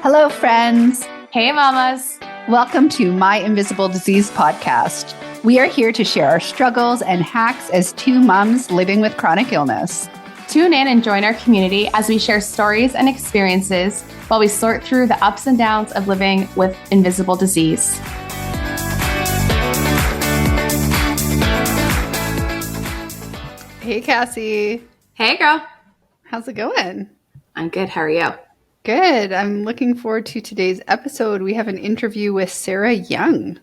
Hello, friends. Hey, mamas. Welcome to My Invisible Disease podcast. We are here to share our struggles and hacks as two moms living with chronic illness. Tune in and join our community as we share stories and experiences while we sort through the ups and downs of living with invisible disease. Hey, Cassie. Hey, girl. How's it going? I'm good. How are you? Good. I'm looking forward to today's episode. We have an interview with Sarah Young.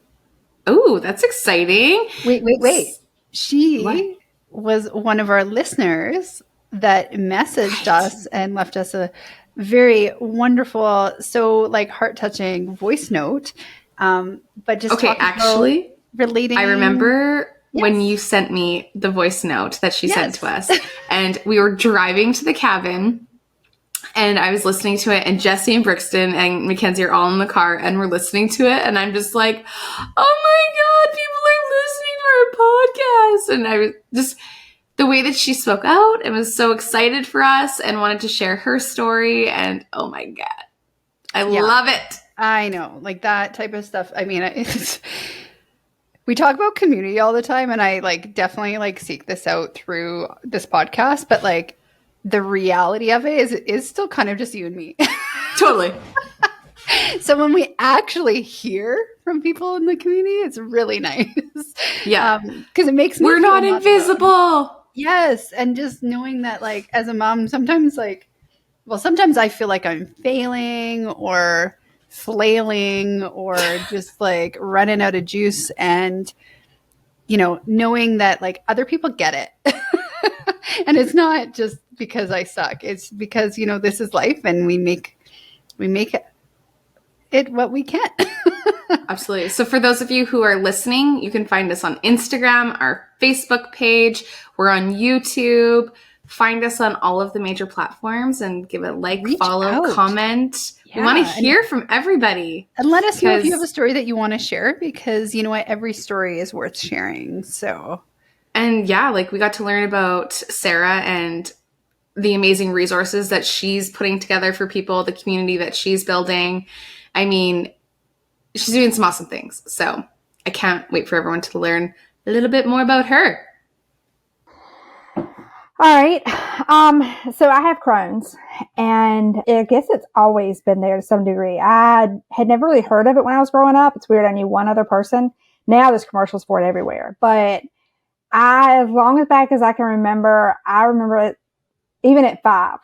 Oh, that's exciting. Wait. She was one of our listeners that messaged us and left us a very wonderful, so heart-touching voice note. But just actually, relating. I remember when you sent me the voice note that she sent to us, and we were driving to the cabin. And I was listening to it, and Jesse and Brixton and Mackenzie are all in the car, and we're listening to it, and I'm just like, oh my God, people are listening to our podcast. And I was just, the way that she spoke out and was so excited for us and wanted to share her story, and oh my God, I love it. I know, that type of stuff. I mean, we talk about community all the time, and I definitely seek this out through this podcast, but the reality of it is still kind of just you and me. Totally. So when we actually hear from people in the community, it's really nice. Yeah. Because it makes me We're not invisible. Yes. And just knowing that as a mom, sometimes sometimes I feel like I'm failing or flailing or just running out of juice, and knowing that other people get it. And it's not just because I suck. It's because, this is life, and we make it what we can. Absolutely. So for those of you who are listening, you can find us on Instagram, our Facebook page. We're on YouTube. Find us on all of the major platforms and give it follow, comment. Yeah, we want to hear from everybody. And let us know if you have a story that you want to share, because you know what? Every story is worth sharing. So... And yeah, we got to learn about Sarah and the amazing resources that she's putting together for people, the community that she's building. I mean, she's doing some awesome things. So I can't wait for everyone to learn a little bit more about her. All right. So I have Crohn's, and I guess it's always been there to some degree. I had never really heard of it when I was growing up. It's weird. I knew one other person. Now there's commercials for it everywhere, but as long as back as I can remember, I remember it, even at 5,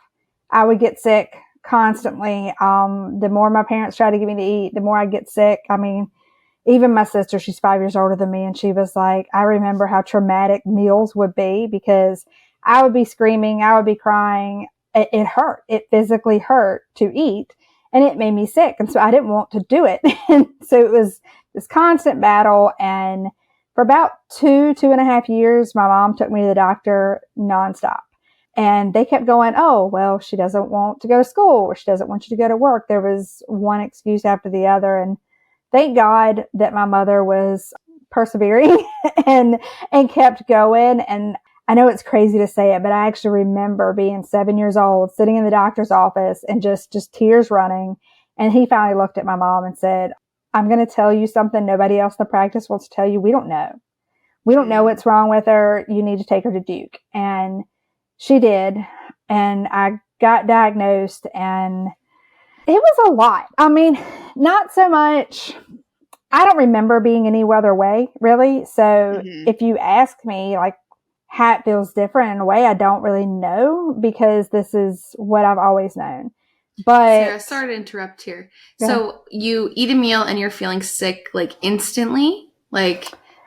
I would get sick constantly. The more my parents tried to get me to eat, the more I get sick. I mean, even my sister, she's 5 years older than me, and she was like, I remember how traumatic meals would be, because I would be screaming, I would be crying. It hurt. It physically hurt to eat, and it made me sick. And so I didn't want to do it. And so it was this constant battle. And for about 2.5 years, my mom took me to the doctor nonstop. And they kept going, oh, well, she doesn't want to go to school, or she doesn't want you to go to work. There was one excuse after the other. And thank God that my mother was persevering and kept going. And I know it's crazy to say it, but I actually remember being 7 years old, sitting in the doctor's office and just tears running. And he finally looked at my mom and said, I'm going to tell you something nobody else in the practice wants to tell you. We don't know. We don't know what's wrong with her. You need to take her to Duke. And she did. And I got diagnosed, and it was a lot. I mean, not so much. I don't remember being any other way, really. So if you ask me, how it feels different in a way, I don't really know, because this is what I've always known. But Sarah, sorry to interrupt here. So you eat a meal and you're feeling sick instantly?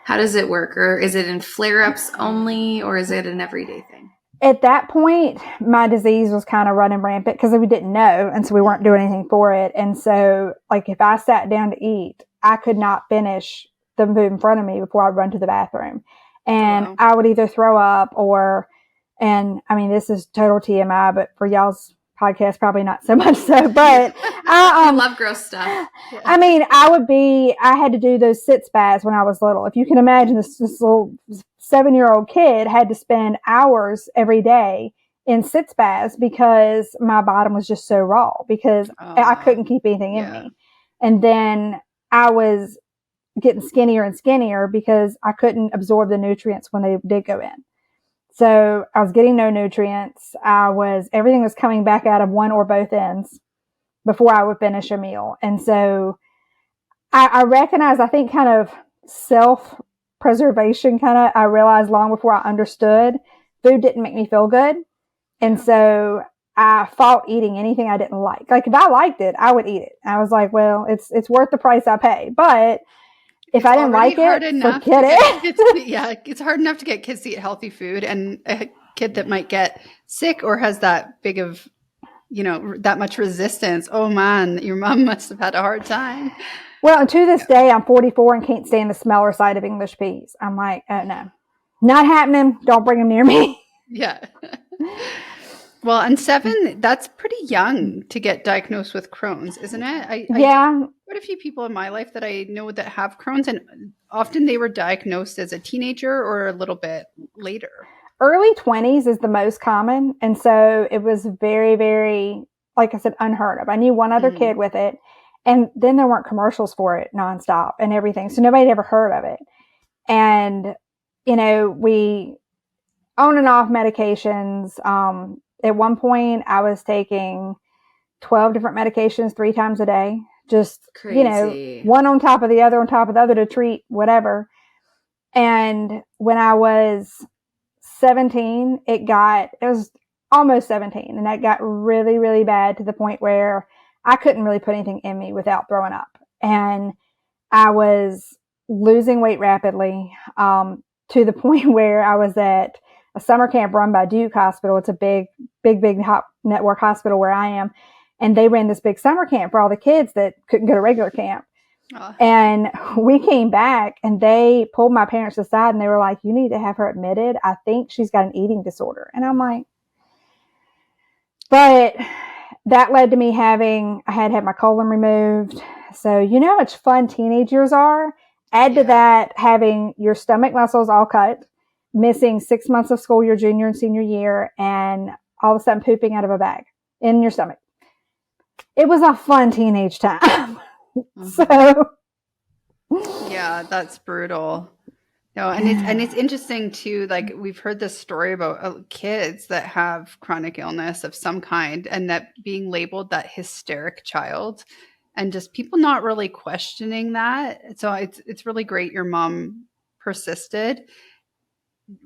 How does it work? Or is it in flare-ups only, or is it an everyday thing? At that point, my disease was kind of running rampant because we didn't know. And so we weren't doing anything for it. And so if I sat down to eat, I could not finish the food in front of me before I'd run to the bathroom. And I would either throw up and I mean, this is total TMI, but for y'all's podcast, probably not so much so, but I love gross stuff. I mean, I had to do those sitz baths when I was little. If you can imagine, this little 7-year-old kid had to spend hours every day in sitz baths because my bottom was just so raw because I couldn't keep anything in me. And then I was getting skinnier and skinnier because I couldn't absorb the nutrients when they did go in. So I was getting no nutrients. Everything was coming back out of one or both ends before I would finish a meal. And so I recognized, I think kind of self-preservation I realized long before I understood food didn't make me feel good. And so I fought eating anything I didn't like. Like if I liked it, I would eat it. I was like, well, it's worth the price I pay. But if I didn't like it, forget it. It's hard enough to get kids to eat healthy food, and a kid that might get sick or has that big of, that much resistance. Oh man, your mom must have had a hard time. Well, and to this day, I'm 44 and can't stand the smell or sight of English peas. I'm like, oh no, not happening. Don't bring them near me. Yeah. Well, and 7, that's pretty young to get diagnosed with Crohn's, isn't it? Quite a few people in my life that I know that have Crohn's, and often they were diagnosed as a teenager or a little bit later. Early 20s is the most common. And so it was very, very, like I said, unheard of. I knew one other kid with it. And then there weren't commercials for it nonstop and everything. So nobody had ever heard of it. And, we on and off medications. At one point I was taking 12 different medications 3 times a day. Just, crazy. One on top of the other to treat whatever. And when I was 17, it was almost 17. And that got really, really bad to the point where I couldn't really put anything in me without throwing up. And I was losing weight rapidly, to the point where I was at a summer camp run by Duke Hospital. It's a big network hospital where I am. And they ran this big summer camp for all the kids that couldn't go to regular camp. And we came back and they pulled my parents aside and they were like, you need to have her admitted. I think she's got an eating disorder. And I'm like, but that led to me I had to have my colon removed. So how much fun teenage years are. Add to that having your stomach muscles all cut, missing 6 months of school your junior and senior year, and all of a sudden pooping out of a bag in your stomach. It was a fun teenage time. So yeah, that's brutal. No, and it's interesting too. Like we've heard this story about kids that have chronic illness of some kind, and that being labeled that hysteric child, and just people not really questioning that. So it's really great your mom persisted.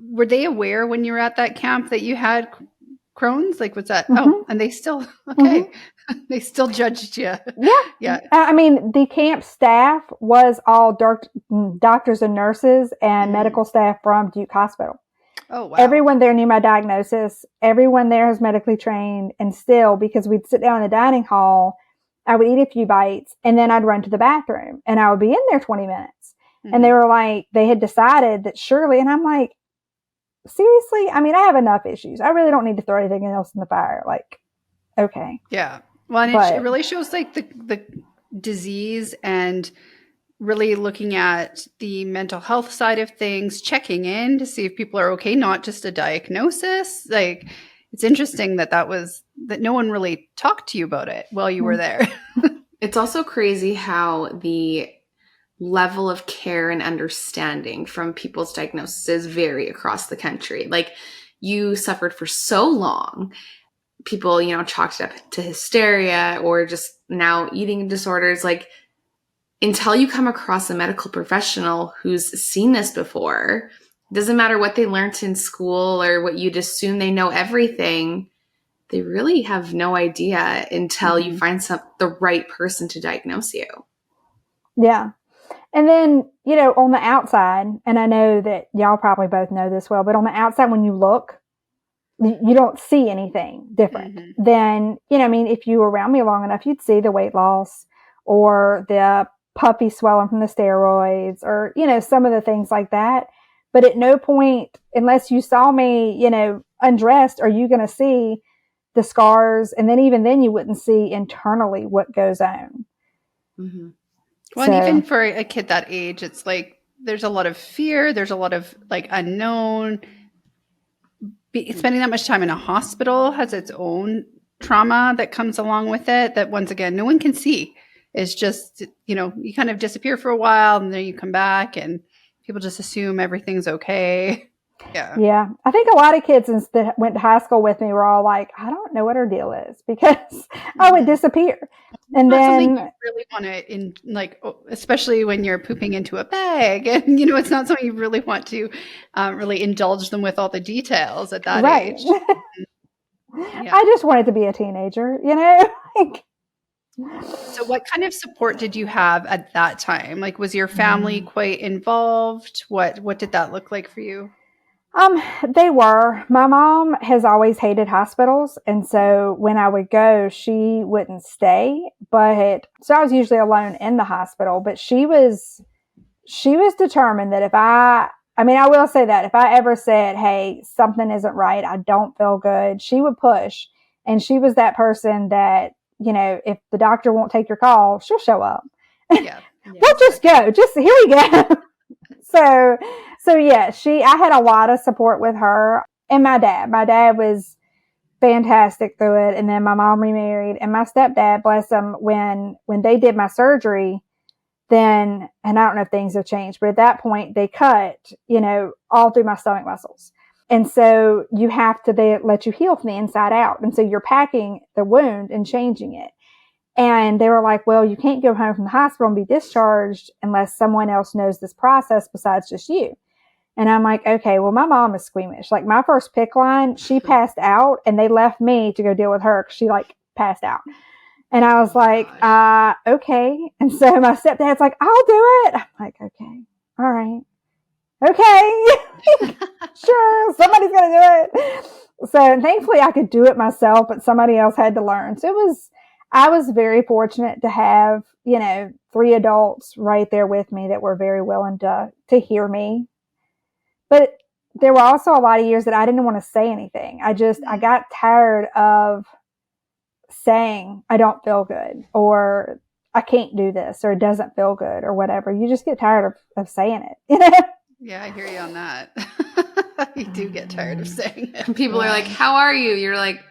Were they aware when you were at that camp that you had Crohn's? Like, what's that? Oh, and they still they still judged you. Yeah. I mean, the camp staff was all doctors and nurses and medical staff from Duke Hospital. Oh, wow. Everyone there knew my diagnosis. Everyone there is medically trained. And still, because we'd sit down in the dining hall, I would eat a few bites and then I'd run to the bathroom and I would be in there 20 minutes. And they were like, they had decided that surely, and I'm like, seriously? I mean, I have enough issues. I really don't need to throw anything else in the fire. Like, okay. Yeah. Well, and it really shows like the disease and really looking at the mental health side of things, checking in to see if people are okay, not just a diagnosis. Like, it's interesting that no one really talked to you about it while you were there. It's also crazy how the level of care and understanding from people's diagnoses vary across the country. Like, you suffered for so long. People, chalked it up to hysteria or just now eating disorders. Like, until you come across a medical professional who's seen this before, it doesn't matter what they learned in school or what you'd assume they know everything. They really have no idea until you find the right person to diagnose you. Yeah. And then, on the outside, and I know that y'all probably both know this well, but on the outside, when you look, you don't see anything different than, if you were around me long enough, you'd see the weight loss or the puffy swelling from the steroids or, some of the things like that. But at no point, unless you saw me, undressed, are you going to see the scars. And then even then you wouldn't see internally what goes on. Well, and even for a kid that age, it's like, there's a lot of fear. There's a lot of like unknown. spending that much time in a hospital has its own trauma that comes along with it that, once again, no one can see. It's just, you kind of disappear for a while and then you come back and people just assume everything's okay. Yeah. Yeah. I think a lot of kids that went to high school with me were all like, I don't know what her deal is, because I would disappear. And then you really want to, especially when you're pooping into a bag, and it's not something you really want to really indulge them with all the details at that age. Yeah. I just wanted to be a teenager, So what kind of support did you have at that time? Like, was your family quite involved? What did that look like for you? They were. My mom has always hated hospitals. And so when I would go, she wouldn't stay. So I was usually alone in the hospital, but she was determined that I will say that if I ever said, hey, something isn't right, I don't feel good, she would push. And she was that person that, if the doctor won't take your call, she'll show up. Yeah. We'll just go. Here we go. So yeah, I had a lot of support with her, and my dad. My dad was fantastic through it. And then my mom remarried, and my stepdad, bless him, when they did my surgery, then, and I don't know if things have changed, but at that point they cut, all through my stomach muscles. And so you have to, they let you heal from the inside out. And so you're packing the wound and changing it. And they were like, well, you can't go home from the hospital and be discharged unless someone else knows this process besides just you. And I'm like, okay, well, my mom is squeamish. Like, my first PICC line, she passed out, and they left me to go deal with her because she passed out. And I was like, okay. And so my stepdad's like, I'll do it. I'm like, okay, all right. Okay. Sure. Somebody's going to do it. So thankfully I could do it myself, but somebody else had to learn. So I was very fortunate to have, 3 adults right there with me that were very willing to hear me. But there were also a lot of years that I didn't want to say anything. I got tired of saying I don't feel good, or I can't do this, or it doesn't feel good, or whatever. You just get tired of saying it. Yeah, I hear you on that. You do get tired of saying it. People are like, how are you? You're like,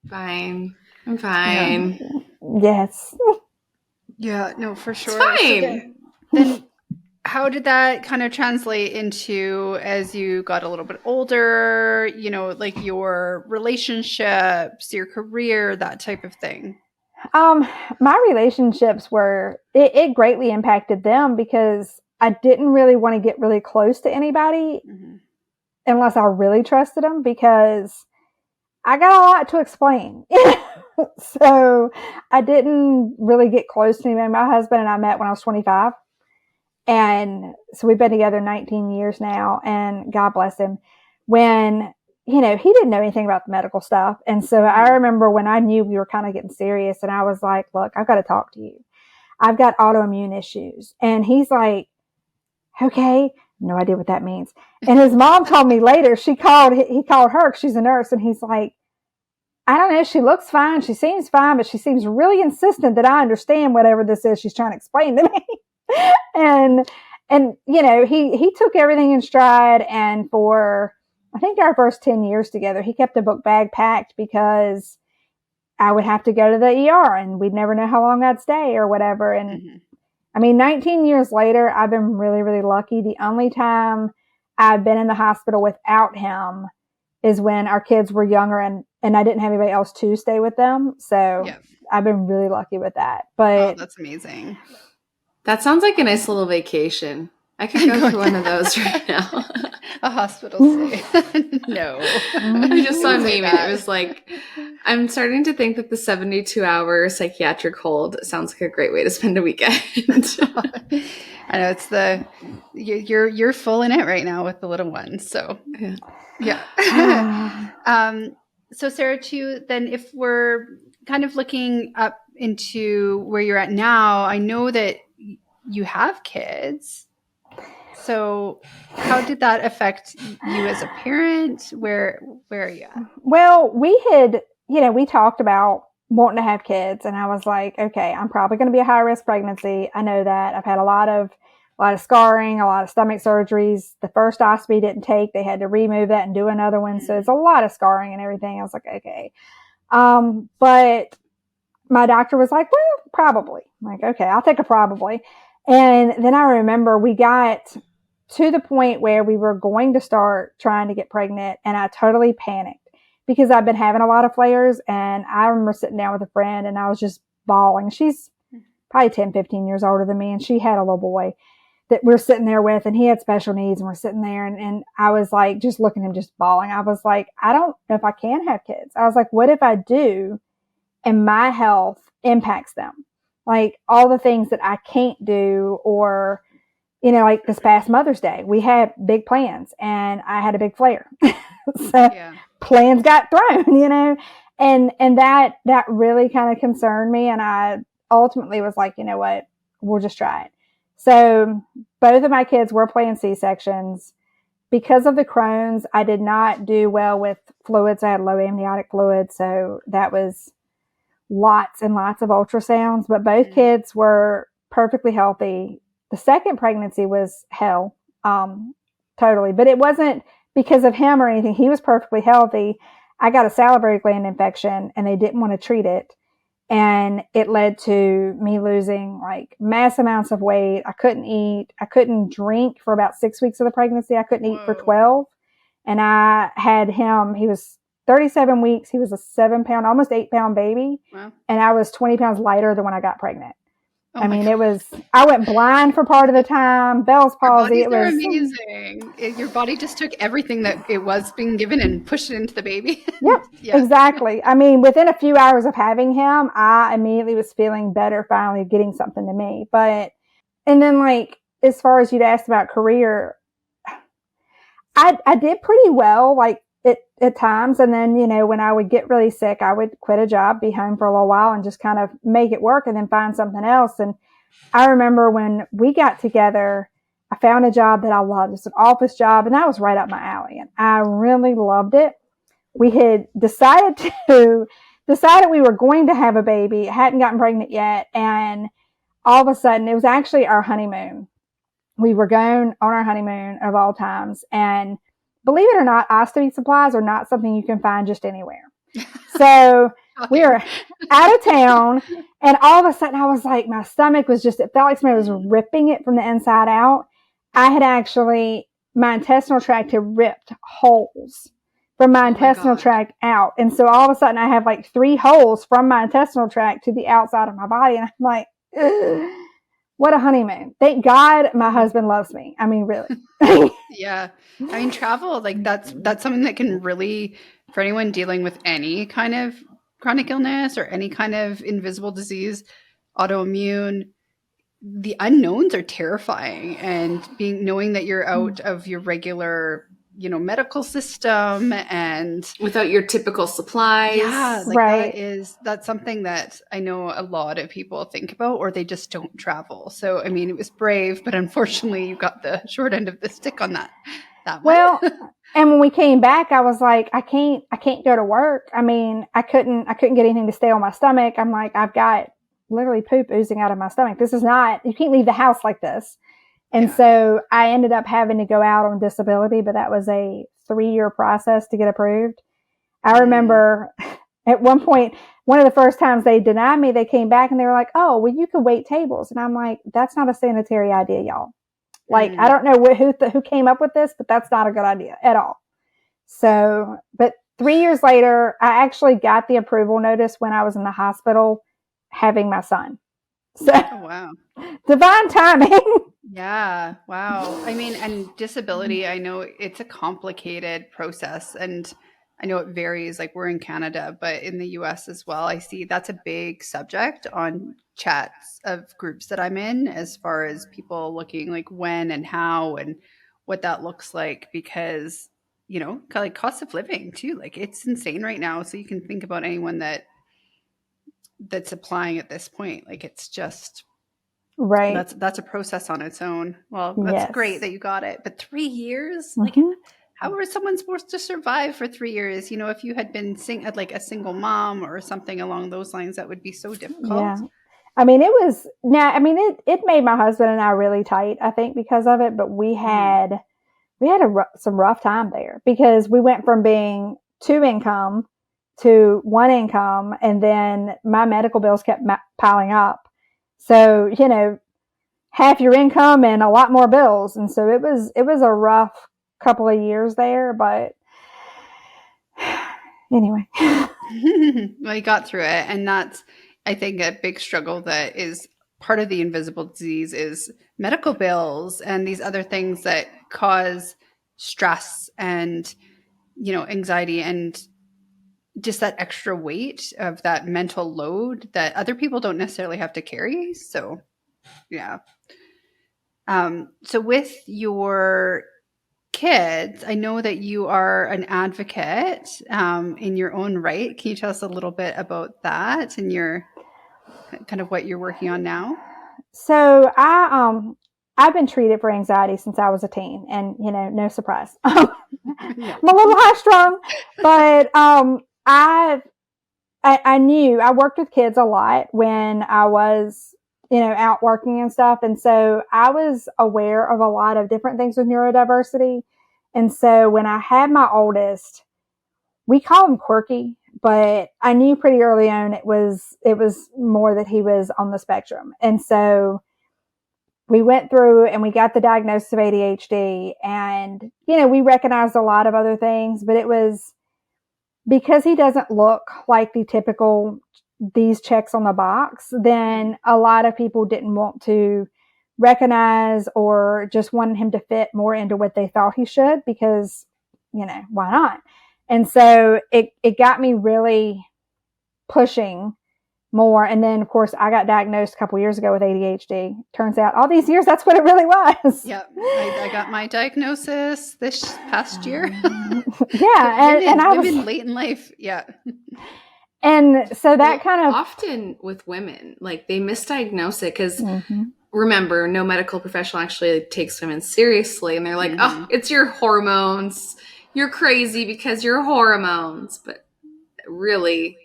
fine. I'm fine. Yeah. Yes. Yeah, no, for sure. It's fine. So then how did that kind of translate into, as you got a little bit older, your relationships, your career, that type of thing? My relationships it greatly impacted them, because I didn't really want to get really close to anybody unless I really trusted them, because I got a lot to explain. So I didn't really get close to anybody. My husband and I met when I was 25. And so we've been together 19 years now, and God bless him. When, he didn't know anything about the medical stuff. And so I remember when I knew we were kind of getting serious, and I was like, look, I've got to talk to you. I've got autoimmune issues. And he's like, okay, no idea what that means. And his mom told me later, he called her, 'cause she's a nurse. And he's like, I don't know, she looks fine, she seems fine, but she seems really insistent that I understand whatever this is she's trying to explain to me. and he took everything in stride. And for, I think, our first 10 years together, he kept a book bag packed, because I would have to go to the ER and we'd never know how long I'd stay or whatever. And 19 years later, I've been really, really lucky. The only time I've been in the hospital without him is when our kids were younger, and I didn't have anybody else to stay with them. So I've been really lucky with that. But that's amazing. That sounds like a nice little vacation. I could go to one of those right now. A hospital stay. No. I just saw a meme, and it was like, I'm starting to think that the 72-hour psychiatric hold sounds like a great way to spend a weekend. I know, it's you're full in it right now with the little ones. So yeah. So Sarah, too, then if we're kind of looking up into where you're at now, I know that you have kids. So how did that affect you as a parent? Where are you at? Well, we had, we talked about wanting to have kids, and I was like, okay, I'm probably going to be a high risk pregnancy. I know that. I've had a lot of a lot of scarring, a lot of stomach surgeries. The first ostomy didn't take. They had to remove that and do another one. So it's a lot of scarring and everything. I was like, okay. But my doctor was like, well, probably. I'm like, okay, I'll take a probably. And then I remember we got to the point where we were going to start trying to get pregnant, and I totally panicked because I've been having a lot of flares. And I remember sitting down with a friend and I was just bawling. She's probably 10, 15 years older than me, and she had a little boy that we're sitting there with, and he had special needs, and we're sitting there, and I was like, just looking at him, just bawling. I was like, I don't know if I can have kids. I was like, what if I do and my health impacts them? Like all the things that I can't do, or, you know, like this past Mother's Day, we had big plans and I had a big flare. So plans got thrown, you know, and that really kind of concerned me. And I ultimately was like, you know what, we'll just try it. So both of my kids were planned C-sections. Because of the Crohn's, I did not do well with fluids. I had low amniotic fluid. So that was lots and lots of ultrasounds, but both kids were perfectly healthy. The second pregnancy was hell, totally, but it wasn't because of him or anything. He was perfectly healthy. I got a salivary gland infection and they didn't want to treat it. And it led to me losing like mass amounts of weight. I couldn't eat. I couldn't drink for about 6 weeks of the pregnancy. I couldn't eat for 12. And I had him, he was 37 weeks. He was a 7-pound, almost 8-pound baby. Wow. And I was 20 pounds lighter than when I got pregnant. Oh I mean, God. I went blind for part of the time, Bell's palsy. Your bodies are amazing. Your body just took everything that it was being given and pushed it into the baby. Yep, yeah. Exactly. I mean, within a few hours of having him, I immediately was feeling better, finally getting something to me. And then like, as far as you'd asked about career, I did pretty well, like at times. And then, you know, when I would get really sick, I would quit a job, be home for a little while and just kind of make it work and then find something else. And I remember when we got together, I found a job that I loved. It's an office job, and that was right up my alley. And I really loved it. We had decided we were going to have a baby, hadn't gotten pregnant yet. And all of a sudden, it was actually our honeymoon. We were going on our honeymoon of all times. And believe it or not, ostomy supplies are not something you can find just anywhere. So we were out of town, and all of a sudden I was like, my stomach was just, it felt like somebody was ripping it from the inside out. I had actually, my intestinal tract had ripped holes from my intestinal tract out. And so all of a sudden I have like 3 holes from my intestinal tract to the outside of my body. And I'm like, ugh. What a honeymoon. Thank God my husband loves me. I mean, really. Yeah. I mean, travel, like that's something that can really, for anyone dealing with any kind of chronic illness or any kind of invisible disease, autoimmune, the unknowns are terrifying. And knowing that you're out of your regular, you know, medical system and without your typical supplies. Yeah, like right. That's something that I know a lot of people think about, or they just don't travel. So, I mean, it was brave, but unfortunately you got the short end of the stick on that well, and when we came back, I was like, I can't go to work. I mean, I couldn't get anything to stay on my stomach. I'm like, I've got literally poop oozing out of my stomach. This is not, you can't leave the house like this. And so I ended up having to go out on disability, but that was a 3-year process to get approved. I remember at one point, one of the first times they denied me, they came back and they were like, oh, well, you could wait tables. And I'm like, that's not a sanitary idea, y'all. Like, I don't know who came up with this, but that's not a good idea at all. So, but 3 years later, I actually got the approval notice when I was in the hospital having my son. So, wow. Divine timing. Yeah. Wow. I mean, and disability, I know it's a complicated process, and I know it varies. Like, we're in Canada, but in the US as well, I see that's a big subject on chats of groups that I'm in, as far as people looking like when and how and what that looks like, because, you know, like cost of living too, like it's insane right now. So you can think about anyone that's applying at this point. Like, it's just right. That's a process on its own. Well, that's great that you got it, but 3 years, like, how was someone supposed to survive for 3 years? You know, if you had been like a single mom or something along those lines, that would be so difficult. Yeah. I mean, it made my husband and I really tight, I think, because of it. But we had some rough time there because we went from being 2 income to 1 income, and then my medical bills kept piling up. So, half your income and a lot more bills. And so it was a rough couple of years there, but anyway. Well, you got through it. And that's, I think, a big struggle that is part of the invisible disease is medical bills and these other things that cause stress and, anxiety and just that extra weight of that mental load that other people don't necessarily have to carry. So, yeah. So with your kids, I know that you are an advocate in your own right. Can you tell us a little bit about that and your kind of what you're working on now? So I've been treated for anxiety since I was a teen, and no surprise. I'm a little high strung, but I knew I worked with kids a lot when I was out working and stuff, and so I was aware of a lot of different things with neurodiversity. And so when I had my oldest, we call him quirky, but I knew pretty early on it was more that he was on the spectrum. And so we went through and we got the diagnosis of ADHD, and we recognized a lot of other things, but it was because he doesn't look like the typical these checks on the box, then a lot of people didn't want to recognize or just wanted him to fit more into what they thought he should because, why not? And so it got me really pushing more. And then, of course, I got diagnosed a couple years ago with ADHD. Turns out all these years, that's what it really was. Yep. I got my diagnosis this past year. Yeah. And I was late in life. Yeah. And so that kind of often with women, like they misdiagnose it because remember, no medical professional actually takes women seriously. And they're like, oh, it's your hormones. You're crazy because your hormones. But really,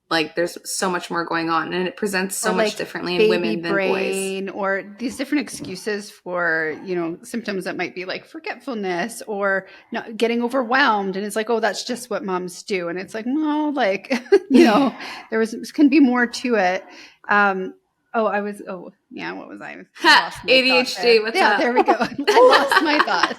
like there's so much more going on, and it presents so much differently in women than boys. Or these different excuses for, symptoms that might be like forgetfulness or not getting overwhelmed. And it's like, oh, that's just what moms do. And it's like, no, like, can be more to it. What was I? ADHD. What's up? There we go. I lost my thought.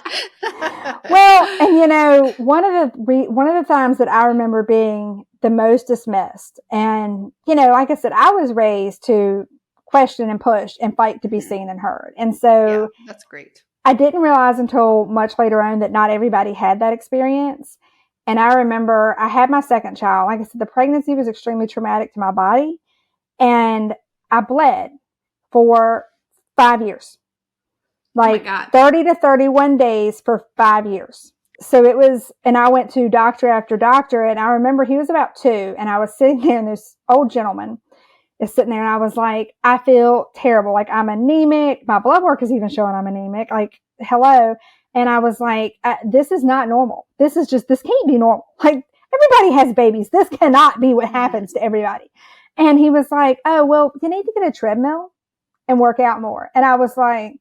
Well, and one of the times that I remember being the most dismissed, and like I said, I was raised to question and push and fight to be seen and heard, and so that's great. I didn't realize until much later on that not everybody had that experience. And I remember I had my second child. Like I said, the pregnancy was extremely traumatic to my body, and I bled for 5 years, like 30 to 31 days for 5 years. So it was, and I went to doctor after doctor, and I remember he was about 2, and I was sitting there, and this old gentleman is sitting there, and I was like, I feel terrible. Like I'm anemic. My blood work is even showing I'm anemic. Like, hello. And I was like, this is not normal. This can't be normal. Like everybody has babies. This cannot be what happens to everybody. And he was like, oh, well, you need to get a treadmill and work out more. And I was like,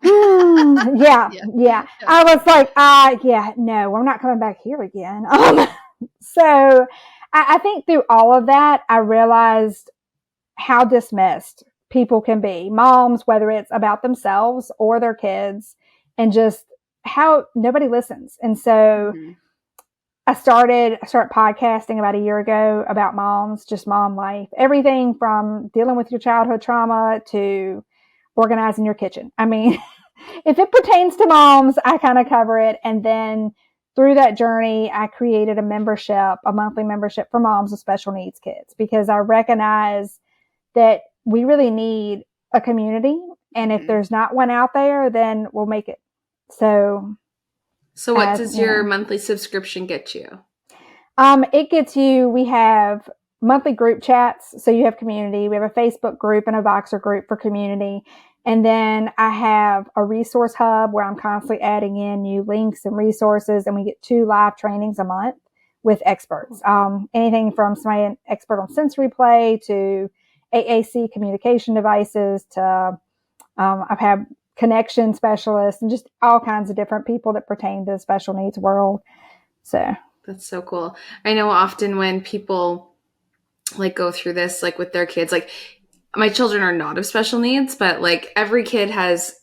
yeah. I was like, no, we're not coming back here again. So I think through all of that, I realized how dismissed people can be, moms, whether it's about themselves or their kids, and just how nobody listens. And so I started podcasting about a year ago about moms, just mom life, everything from dealing with your childhood trauma to organizing your kitchen. I mean, if it pertains to moms, I kind of cover it. And then through that journey, I created a monthly membership for moms with special needs kids, because I recognize that we really need a community. And if there's not one out there, then we'll make it. So what does your monthly subscription get you? It gets you, we have monthly group chats. So you have community. We have a Facebook group and a Voxer group for community. And then I have a resource hub where I'm constantly adding in new links and resources. And we get 2 live trainings a month with experts. Anything from somebody an expert on sensory play to AAC communication devices to I've had connection specialists and just all kinds of different people that pertain to the special needs world. So that's so cool. I know often when people like go through this, like with their kids, like my children are not of special needs, but like every kid has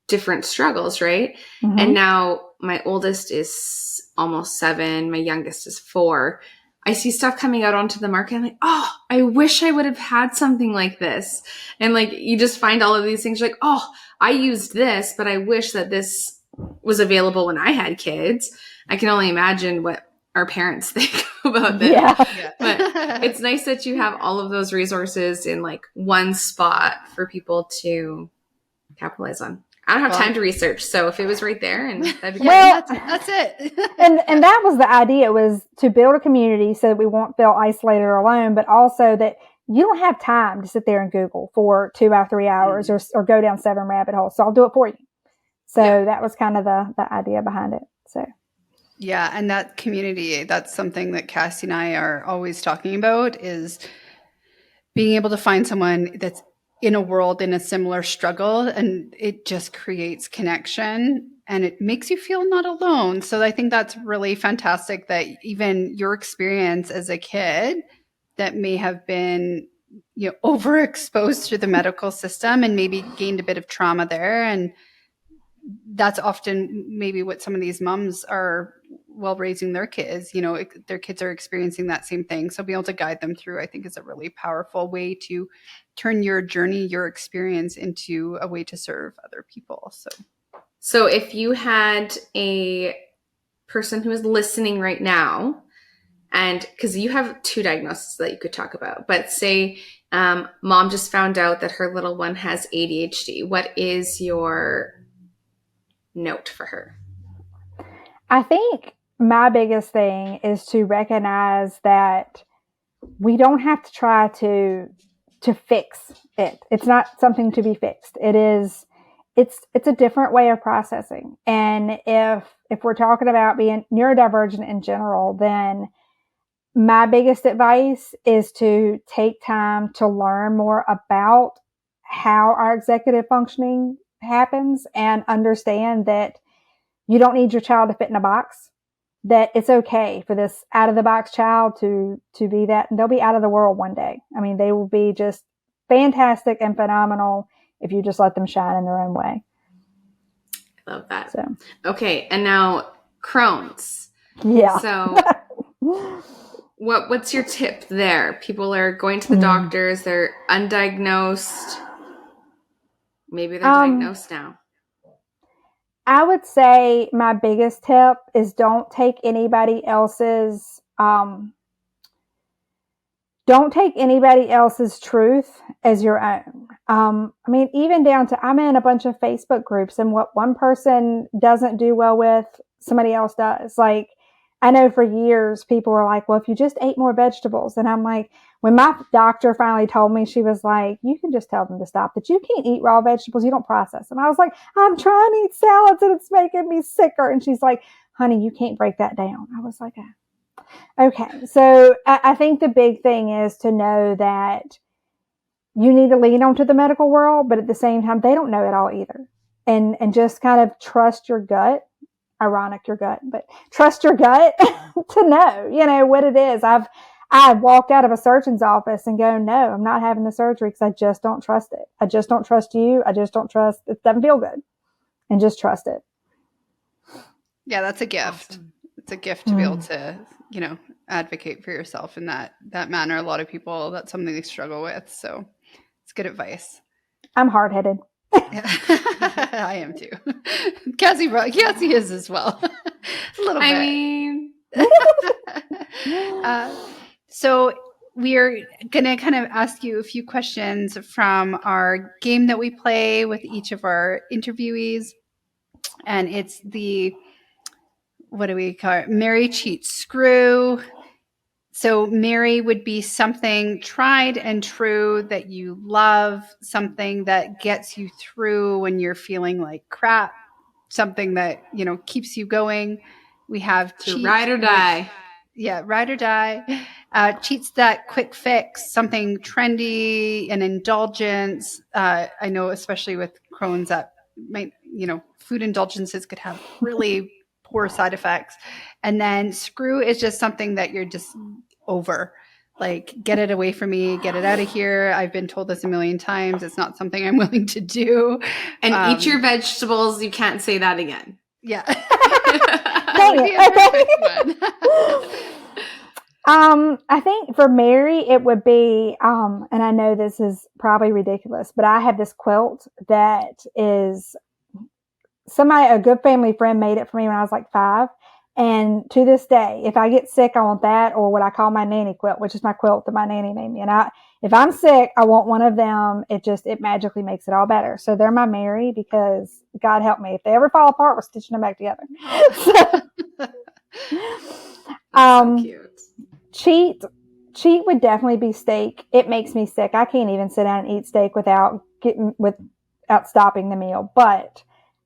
different struggles, right? mm-hmm. And now my oldest is almost 7, my youngest is 4. I see stuff coming out onto the market. I'm like, oh, I wish I would have had something like this. And like, you just find all of these things. You're like, oh, I used this, but I wish that this was available when I had kids. I can only imagine what our parents think about this. Yeah. But it's nice that you have all of those resources in like one spot for people to capitalize on. I don't have time to research, so if it was right there, and that'd be good. Well, that's it. and that was the idea, was to build a community so that we won't feel isolated or alone, but also that you don't have time to sit there and Google for 2 or 3 hours or go down 7 rabbit holes. So I'll do it for you. So that was kind of the idea behind it. So yeah, and that community, that's something that Cassie and I are always talking about, is being able to find someone that's in a world in a similar struggle, and it just creates connection and it makes you feel not alone. So I think that's really fantastic that even your experience as a kid that may have been, you know, overexposed to the medical system and maybe gained a bit of trauma there. And that's often maybe what some of these moms are, while raising their kids, you know, their kids are experiencing that same thing. So being able to guide them through, I think, is a really powerful way to turn your journey, your experience, into a way to serve other people. So if you had a person who is listening right now, and because you have 2 diagnoses that you could talk about, but say mom just found out that her little one has ADHD, what is your note for her? I think my biggest thing is to recognize that we don't have to try to fix it. It's not something to be fixed. It's a different way of processing. And if we're talking about being neurodivergent in general, then my biggest advice is to take time to learn more about how our executive functioning happens and understand that you don't need your child to fit in a box, that it's okay for this out of the box child to be that, and they'll be out of the world one day. I mean, they will be just fantastic and phenomenal if you just let them shine in their own way. I love that. So, okay. And now Crohn's. Yeah. So what's your tip there? People are going to the doctors, they're undiagnosed. Maybe they're diagnosed now. I would say my biggest tip is don't take anybody else's truth as your own. I mean, even down to, I'm in a bunch of Facebook groups, and what one person doesn't do well with, somebody else does. Like, I know for years people were like, well, if you just ate more vegetables. And I'm like, when my doctor finally told me, she was like, you can just tell them to stop, that you can't eat raw vegetables. You don't process them. I was like, I'm trying to eat salads and it's making me sicker. And she's like, honey, you can't break that down. I was like, okay. So I think the big thing is to know that you need to lean onto the medical world, but at the same time, they don't know it all either. And just kind of trust your gut. Ironic, your gut, but trust your gut to know, you know, what it is. I walked out of a surgeon's office and go, no, I'm not having the surgery because I just don't trust it. I just don't trust you. I just don't trust, it doesn't feel good. And just trust it. Yeah, that's a gift. Awesome. It's a gift to be able to, you know, advocate for yourself in that manner. A lot of people, that's something they struggle with. So it's good advice. I'm hard-headed. I am too. Cassie is as well. A little bit. I mean, so we're going to kind of ask you a few questions from our game that we play with each of our interviewees. And it's the, what do we call it? Marry, cheat, screw. So Mary would be something tried and true that you love, something that gets you through when you're feeling like crap, something that, you know, keeps you going. We have cheat, ride or die. Ride or die. Cheats that quick fix, something trendy, an indulgence. I know, especially with Crohn's, that might, food indulgences could have really poor side effects. And then screw is just something that you're just over. Like, get it away from me, get it out of here. I've been told this a million times. It's not something I'm willing to do. And eat your vegetables. You can't say that again. Yeah. I think for Mary, it would be, and I know this is probably ridiculous, but I have this quilt that is a good family friend made it for me when I was like 5. And to this day, if I get sick, I want that, or what I call my nanny quilt, which is my quilt that my nanny made me. And if I'm sick, I want one of them. It magically makes it all better. So they're my Mary, because God help me, if they ever fall apart, we're stitching them back together. So cute. Cheat would definitely be steak. It makes me sick. I can't even sit down and eat steak without stopping the meal, but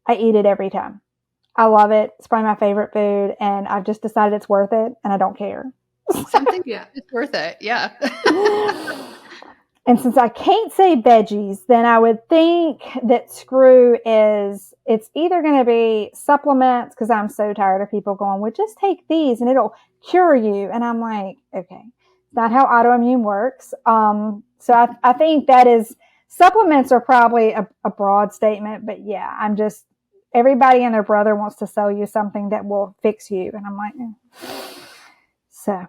I eat it every time. I love it. It's probably my favorite food, and I've just decided it's worth it, and I don't care. Something, it's worth it. Yeah. And since I can't say veggies, then I would think that screw it's either going to be supplements, because I'm so tired of people going, well, just take these and it'll cure you. And I'm like, okay, not how autoimmune works. So I think that is, supplements are probably a broad statement, but yeah, everybody and their brother wants to sell you something that will fix you. And I'm like, so.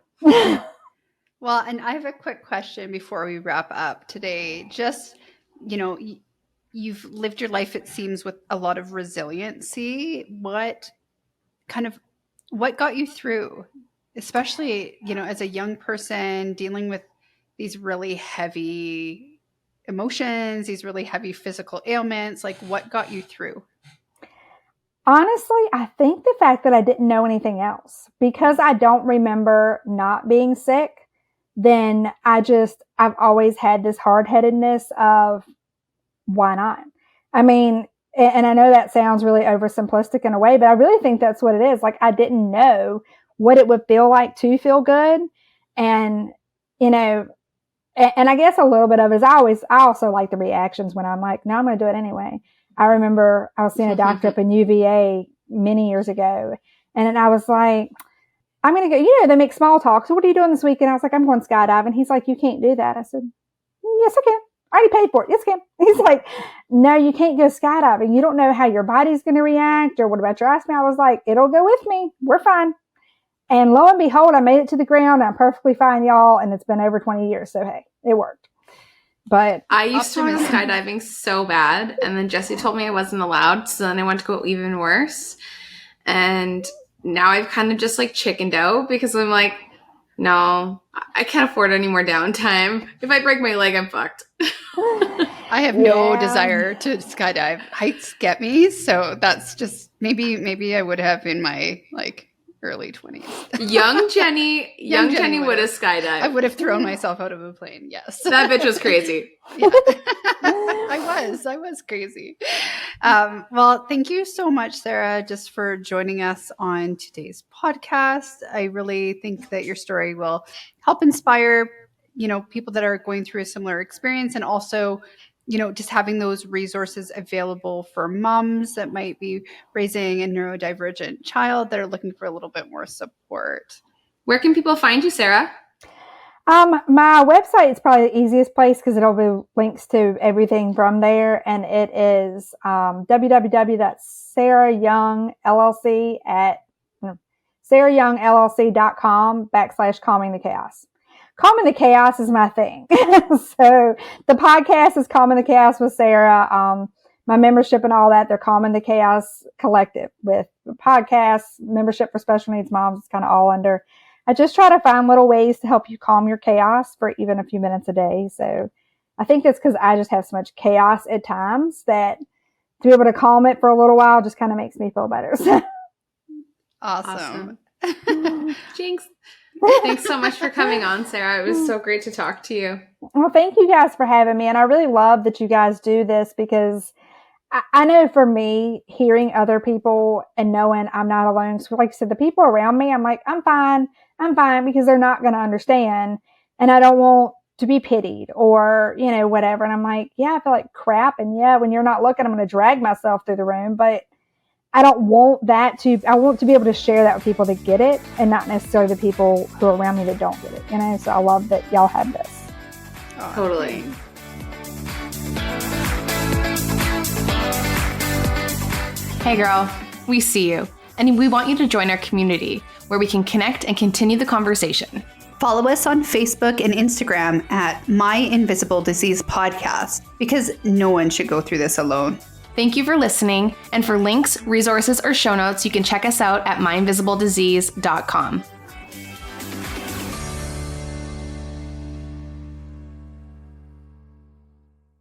Well, and I have a quick question before we wrap up today. Just, you've lived your life, it seems, with a lot of resiliency. What got you through, especially, as a young person dealing with these really heavy emotions, these really heavy physical ailments? Like, what got you through? Honestly, I think the fact that I didn't know anything else, because I don't remember not being sick, then I've always had this hard-headedness of, why not? I mean, and I know that sounds really oversimplistic in a way, but I really think that's what it is. Like, I didn't know what it would feel like to feel good. And, and I guess a little bit of it is I also like the reactions when I'm like, no, I'm going to do it anyway. I remember I was seeing a doctor up in UVA many years ago, and I was like, I'm going to go, they make small talk. So what are you doing this weekend? I was like, I'm going skydiving. He's like, you can't do that. I said, yes, I can. I already paid for it. Yes, I can. He's like, no, you can't go skydiving. You don't know how your body's going to react, or what about your asthma? I was like, it'll go with me. We're fine. And lo and behold, I made it to the ground. I'm perfectly fine, y'all. And it's been over 20 years. So, hey, it worked. But I used to want to go skydiving so bad. And then Jesse told me I wasn't allowed. So then I went to go even worse. And now I've kind of just like chickened out, because I'm like, no, I can't afford any more downtime. If I break my leg, I'm fucked. I have no desire to skydive. Heights get me. So that's just maybe I would have in my early 20s. Young Jenny would have skydived. I would have thrown myself out of a plane. Yes. That bitch was crazy. Yeah. I was crazy. Well, thank you so much, Sarah, just for joining us on today's podcast. I really think that your story will help inspire, people that are going through a similar experience, and also, just having those resources available for moms that might be raising a neurodivergent child that are looking for a little bit more support. Where can people find you, Sarah? My website is probably the easiest place, because it'll be links to everything from there. And it is sarahyoungllc.com/calming the chaos. Calming the chaos is my thing. So the podcast is Calming the Chaos with Sarah. My membership and all that, they're Calming the Chaos Collective, with podcasts, membership for special needs moms. It's kind of all under. I just try to find little ways to help you calm your chaos for even a few minutes a day. So I think that's because I just have so much chaos at times that to be able to calm it for a little while just kind of makes me feel better. So. Awesome. Jinx. Thanks so much for coming on, Sarah. It was so great to talk to you. Well, thank you guys for having me. And I really love that you guys do this, because I know for me, hearing other people and knowing I'm not alone. So like I said, the people around me, I'm like, I'm fine. I'm fine, because they're not going to understand. And I don't want to be pitied or, whatever. And I'm like, yeah, I feel like crap. And yeah, when you're not looking, I'm going to drag myself through the room. But I don't want I want to be able to share that with people that get it, and not necessarily the people who are around me that don't get it, So I love that y'all have this. Oh, totally. Hey girl, we see you. And we want you to join our community where we can connect and continue the conversation. Follow us on Facebook and Instagram at My Invisible Disease Podcast, because no one should go through this alone. Thank you for listening. And for links, resources, or show notes, you can check us out at myinvisibledisease.com.